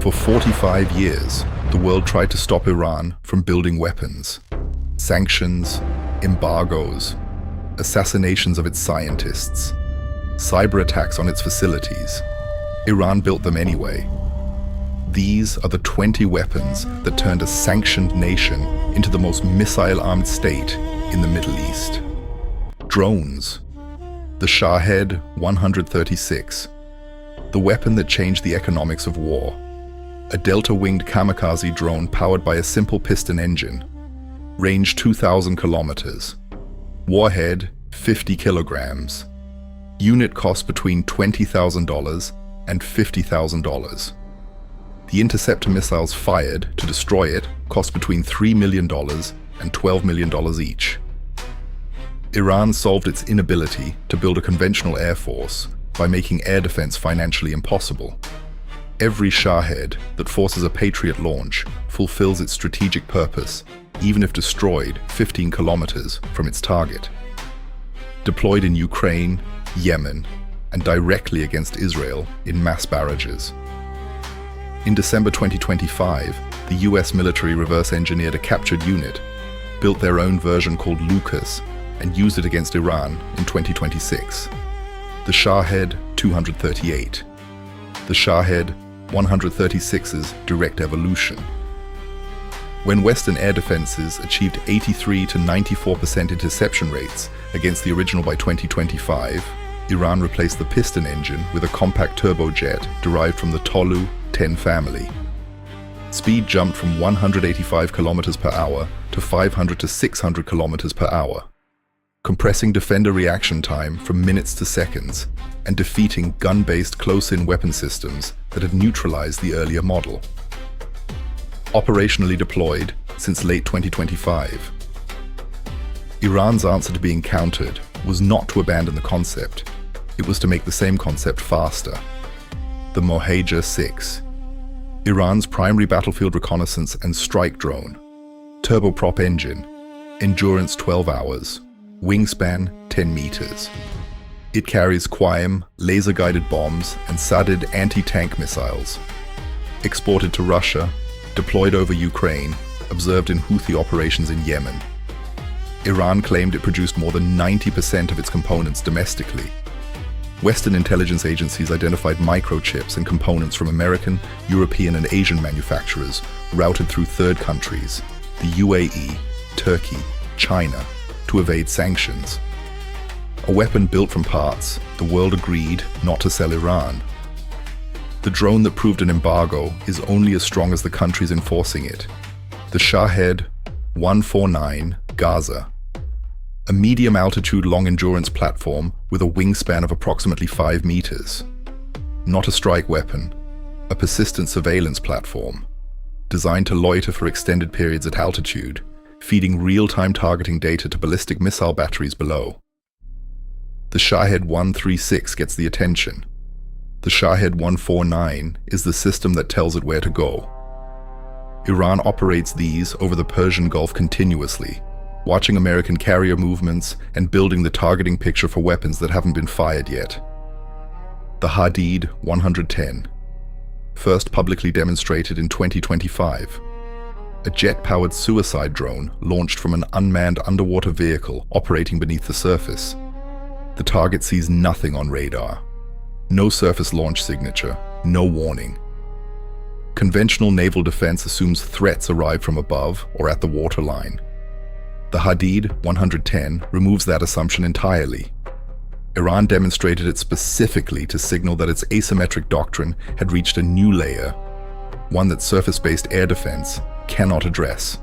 For 45 years, the world tried to stop Iran from building weapons. Sanctions, embargoes, assassinations of its scientists, cyberattacks on its facilities. Iran built them anyway. These are the 20 weapons that turned a sanctioned nation into the most missile-armed state in the Middle East. Drones. The Shahed 136. The weapon that changed the economics of war. A delta-winged kamikaze drone powered by a simple piston engine. Range 2,000 kilometers. Warhead 50 kilograms. Unit cost between $20,000 and $50,000. The interceptor missiles fired to destroy it cost between $3 million and $12 million each. Iran solved its inability to build a conventional air force by making air defense financially impossible. Every Shahed that forces a Patriot launch fulfills its strategic purpose, even if destroyed 15 kilometers from its target. Deployed in Ukraine, Yemen, and directly against Israel in mass barrages. In December 2025, the US military reverse-engineered a captured unit, built their own version called Lucas, and used it against Iran in 2026. The Shahed 238. The Shahed 136's direct evolution. When Western air defenses achieved 83 to 94% interception rates against the original by 2025, Iran replaced the piston engine with a compact turbojet derived from the Tolu 10 family. Speed jumped from 185 kilometers per hour to 500 to 600 kilometers per hour, compressing defender reaction time from minutes to seconds and defeating gun-based close-in weapon systems that had neutralized the earlier model. Operationally deployed since late 2025. Iran's answer to being countered was not to abandon the concept, it was to make the same concept faster. The Mohajer 6, Iran's primary battlefield reconnaissance and strike drone, turboprop engine, endurance 12 hours, wingspan 10 meters. It carries QAM, laser-guided bombs, and Sadid anti-tank missiles. Exported to Russia, deployed over Ukraine, observed in Houthi operations in Yemen. Iran claimed it produced more than 90% of its components domestically. Western intelligence agencies identified microchips and components from American, European, and Asian manufacturers routed through third countries, the UAE, Turkey, China, to evade sanctions. A weapon built from parts the world agreed not to sell Iran. The drone that proved an embargo is only as strong as the countries enforcing it. The Shahed 149 Gaza. A medium-altitude long-endurance platform with a wingspan of approximately 5 meters. Not a strike weapon, a persistent surveillance platform, designed to loiter for extended periods at altitude, feeding real-time targeting data to ballistic missile batteries below. The Shahed 136 gets the attention. The Shahed 149 is the system that tells it where to go. Iran operates these over the Persian Gulf continuously, watching American carrier movements and building the targeting picture for weapons that haven't been fired yet. The Hadid 110, first publicly demonstrated in 2025. A jet-powered suicide drone launched from an unmanned underwater vehicle operating beneath the surface. The target sees nothing on radar. No surface launch signature, no warning. Conventional naval defense assumes threats arrive from above or at the waterline. The Hadid 110 removes that assumption entirely. Iran demonstrated it specifically to signal that its asymmetric doctrine had reached a new layer, one that surface-based air defense cannot address.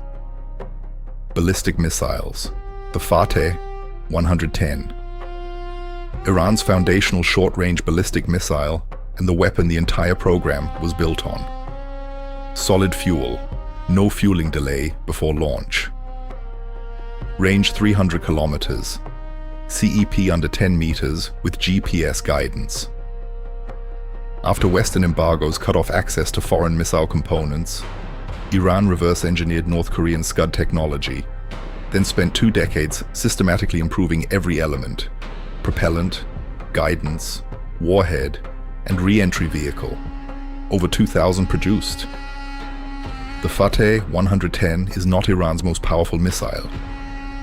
Ballistic missiles. The Fateh 110. Iran's foundational short-range ballistic missile and the weapon the entire program was built on. Solid fuel, no fueling delay before launch. Range 300 kilometers. CEP under 10 meters with GPS guidance. After Western embargoes cut off access to foreign missile components, Iran reverse-engineered North Korean Scud technology, then spent 2 decades systematically improving every element: propellant, guidance, warhead, and re-entry vehicle. over 2,000 produced. The Fateh 110 is not Iran's most powerful missile.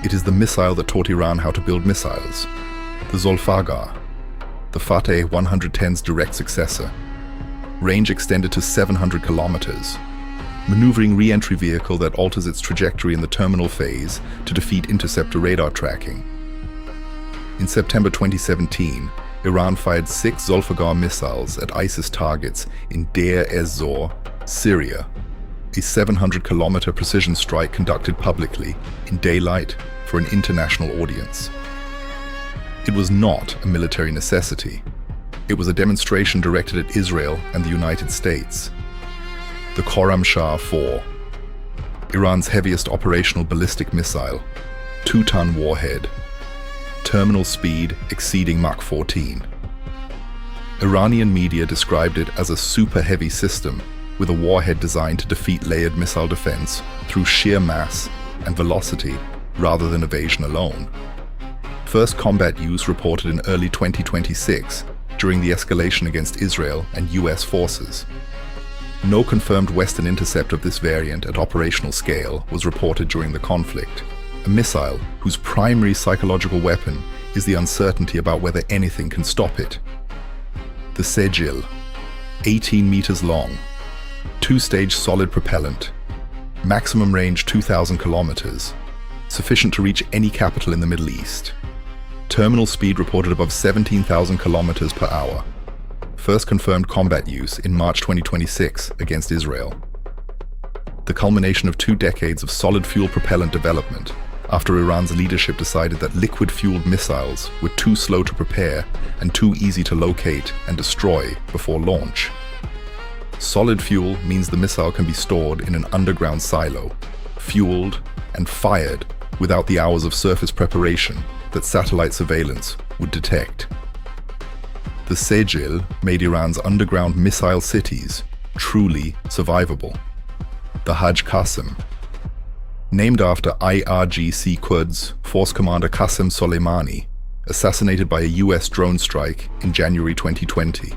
It is the missile that taught Iran how to build missiles. The Zolfaghar, the Fateh 110's direct successor. Range extended to 700 kilometers. Maneuvering re-entry vehicle that alters its trajectory in the terminal phase to defeat interceptor radar tracking. In September 2017, Iran fired 6 Zolfaghar missiles at ISIS targets in Deir ez-Zor, Syria, a 700-kilometer precision strike conducted publicly, in daylight, for an international audience. It was not a military necessity. It was a demonstration directed at Israel and the United States. The Khorramshahr 4, Iran's heaviest operational ballistic missile, 2-ton warhead, terminal speed exceeding Mach 14. Iranian media described it as a super-heavy system with a warhead designed to defeat layered missile defense through sheer mass and velocity rather than evasion alone. First combat use reported in early 2026 during the escalation against Israel and US forces. No confirmed Western intercept of this variant at operational scale was reported during the conflict. A missile whose primary psychological weapon is the uncertainty about whether anything can stop it. The Sejjil, 18 meters long, 2-stage solid propellant, maximum range 2,000 kilometers, sufficient to reach any capital in the Middle East. Terminal speed reported above 17,000 kilometers per hour. First confirmed combat use in March 2026 against Israel. The culmination of 2 decades of solid fuel propellant development after Iran's leadership decided that liquid-fueled missiles were too slow to prepare and too easy to locate and destroy before launch. Solid fuel means the missile can be stored in an underground silo, fueled and fired without the hours of surface preparation that satellite surveillance would detect. The Sejjil made Iran's underground missile cities truly survivable. The Haj Qassem, named after IRGC Quds Force Commander Qassem Soleimani, assassinated by a US drone strike in January 2020.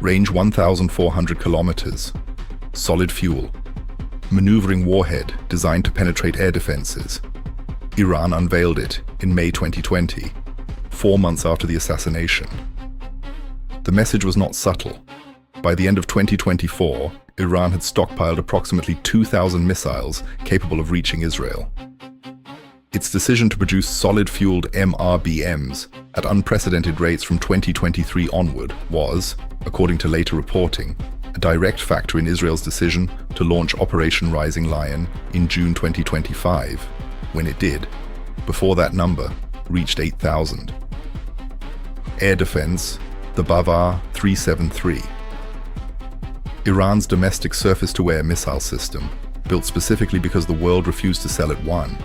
Range 1,400 kilometers, solid fuel, maneuvering warhead designed to penetrate air defenses. Iran unveiled it in May 2020, 4 months after the assassination. The message was not subtle. By the end of 2024, Iran had stockpiled approximately 2,000 missiles capable of reaching Israel. Its decision to produce solid-fueled MRBMs at unprecedented rates from 2023 onward was, according to later reporting, a direct factor in Israel's decision to launch Operation Rising Lion in June 2025, when it did. Before that number reached 8,000. Air defense, the Bavar 373. Iran's domestic surface-to-air missile system, built specifically because the world refused to sell it one.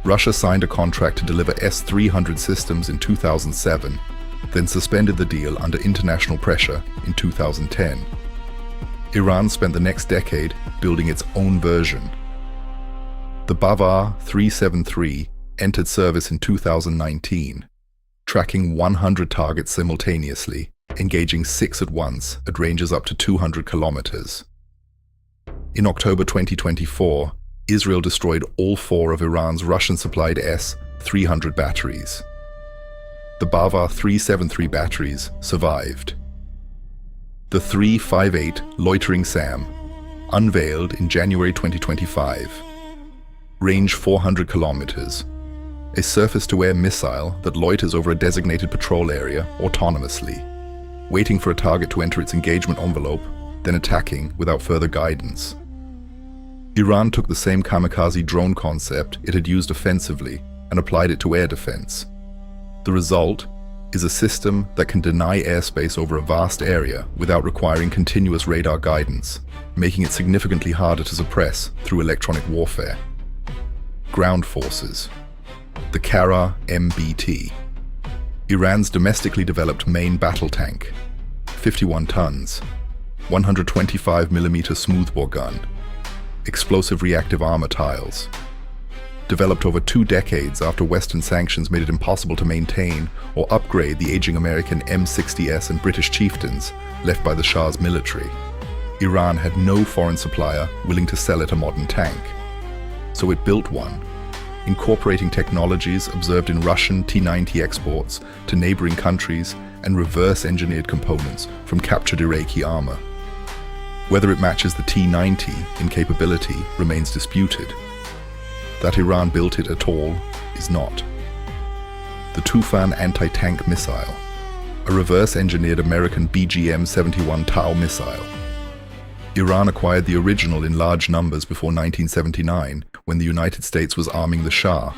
Russia signed a contract to deliver S-300 systems in 2007, then suspended the deal under international pressure in 2010. Iran spent the next decade building its own version. The Bavar 373 entered service in 2019, tracking 100 targets simultaneously, engaging 6 at once at ranges up to 200 kilometers. In October 2024, Israel destroyed all 4 of Iran's Russian-supplied S-300 batteries. The Bavar 373 batteries survived. The 358 Loitering SAM, unveiled in January 2025. Range 400 kilometers. A surface-to-air missile that loiters over a designated patrol area autonomously, waiting for a target to enter its engagement envelope, then attacking without further guidance. Iran took the same kamikaze drone concept it had used offensively and applied it to air defense. The result is a system that can deny airspace over a vast area without requiring continuous radar guidance, making it significantly harder to suppress through electronic warfare. Ground forces. The Karrar MBT. Iran's domestically developed main battle tank, 51 tons, 125mm smoothbore gun, explosive reactive armor tiles. developed over 2 decades after Western sanctions made it impossible to maintain or upgrade the aging American M60S and British Chieftains left by the Shah's military. Iran had no foreign supplier willing to sell it a modern tank. So it built one, incorporating technologies observed in Russian T-90 exports to neighboring countries and reverse-engineered components from captured Iraqi armor. Whether it matches the T-90 in capability remains disputed. That Iran built it at all is not. The Toufan anti-tank missile, a reverse-engineered American BGM-71 Tau missile. Iran acquired the original in large numbers before 1979, when the United States was arming the Shah.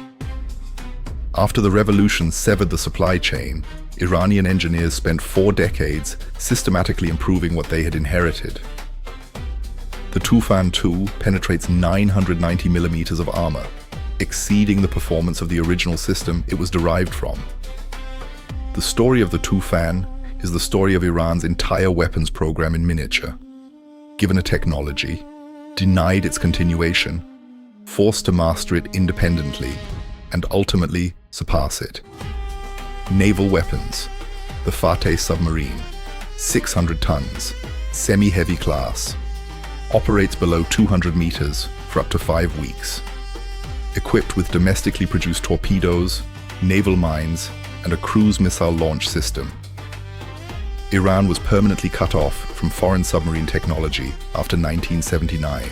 After the revolution severed the supply chain, Iranian engineers spent 4 decades systematically improving what they had inherited. The Toufan II penetrates 990 millimeters of armor, exceeding the performance of the original system it was derived from. The story of the Toufan is the story of Iran's entire weapons program in miniature. Given a technology, denied its continuation, forced to master it independently, and ultimately surpass it. Naval weapons. The Fateh submarine, 600 tons, semi-heavy class, operates below 200 meters for up to 5 weeks. Equipped with domestically produced torpedoes, naval mines, and a cruise missile launch system. Iran was permanently cut off from foreign submarine technology after 1979.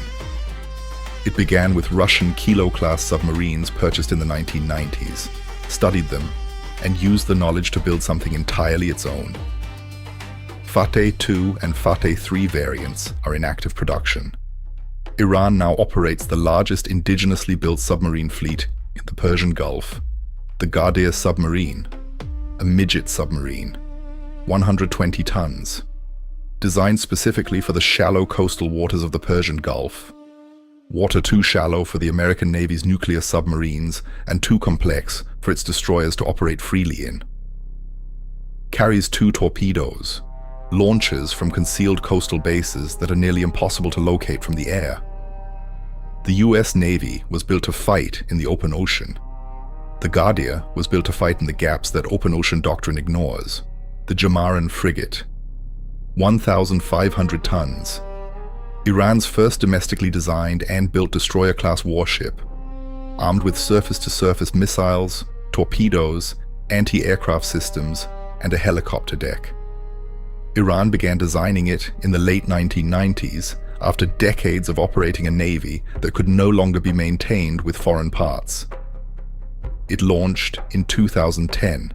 It began with Russian Kilo-class submarines purchased in the 1990s, studied them, and used the knowledge to build something entirely its own. Fateh II and Fateh III variants are in active production. Iran now operates the largest indigenously built submarine fleet in the Persian Gulf, the Ghadir submarine, a midget submarine, 120 tons, designed specifically for the shallow coastal waters of the Persian Gulf. Water too shallow for the American Navy's nuclear submarines and too complex for its destroyers to operate freely in. Carries 2 torpedoes, launches from concealed coastal bases that are nearly impossible to locate from the air. The US Navy was built to fight in the open ocean. The Ghadir was built to fight in the gaps that open ocean doctrine ignores. The Jamaran frigate, 1,500 tons, Iran's first domestically designed and built destroyer-class warship, armed with surface-to-surface missiles, torpedoes, anti-aircraft systems, and a helicopter deck. Iran began designing it in the late 1990s after decades of operating a navy that could no longer be maintained with foreign parts. It launched in 2010.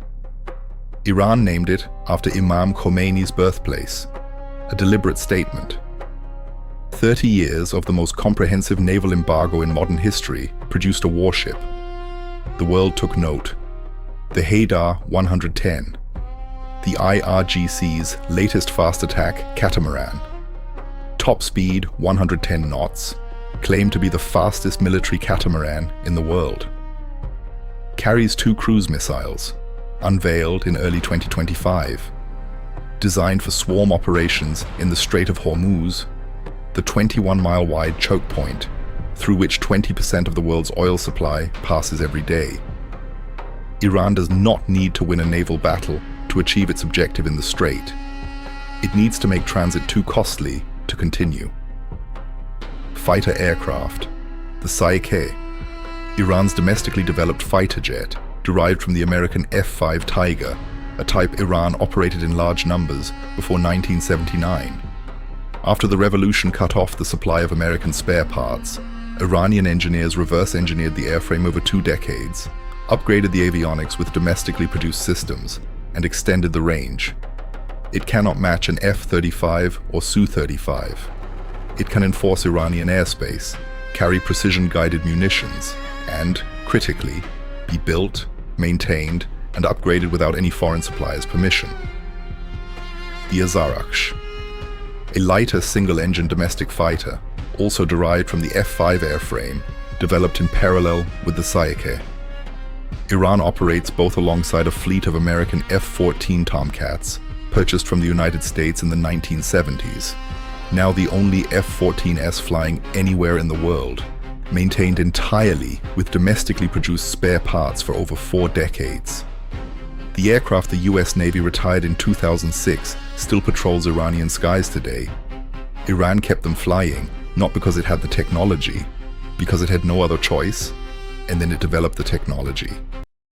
Iran named it after Imam Khomeini's birthplace, a deliberate statement. 30 years of the most comprehensive naval embargo in modern history produced a warship. The world took note. The Haydar 110, the IRGC's latest fast attack catamaran. Top speed 110 knots, claimed to be the fastest military catamaran in the world. Carries 2 cruise missiles, unveiled in early 2025. Designed for swarm operations in the Strait of Hormuz, the 21-mile-wide choke point through which 20% of the world's oil supply passes every day. Iran does not need to win a naval battle to achieve its objective in the strait. It needs to make transit too costly to continue. Fighter aircraft, the Saeqeh, Iran's domestically developed fighter jet, derived from the American F-5 Tiger, a type Iran operated in large numbers before 1979. After the revolution cut off the supply of American spare parts, Iranian engineers reverse-engineered the airframe over 2 decades, upgraded the avionics with domestically produced systems, and extended the range. It cannot match an F-35 or Su-35. It can enforce Iranian airspace, carry precision-guided munitions, and, critically, be built, maintained, and upgraded without any foreign supplier's permission. The Saeqeh, a lighter single-engine domestic fighter, also derived from the F-5 airframe, developed in parallel with the Saeqeh. Iran operates both alongside a fleet of American F-14 Tomcats, purchased from the United States in the 1970s, now the only F-14S flying anywhere in the world, maintained entirely with domestically produced spare parts for over 4 decades. The aircraft the US Navy retired in 2006 still patrols Iranian skies today. Iran kept them flying, not because it had the technology, because it had no other choice, and then it developed the technology.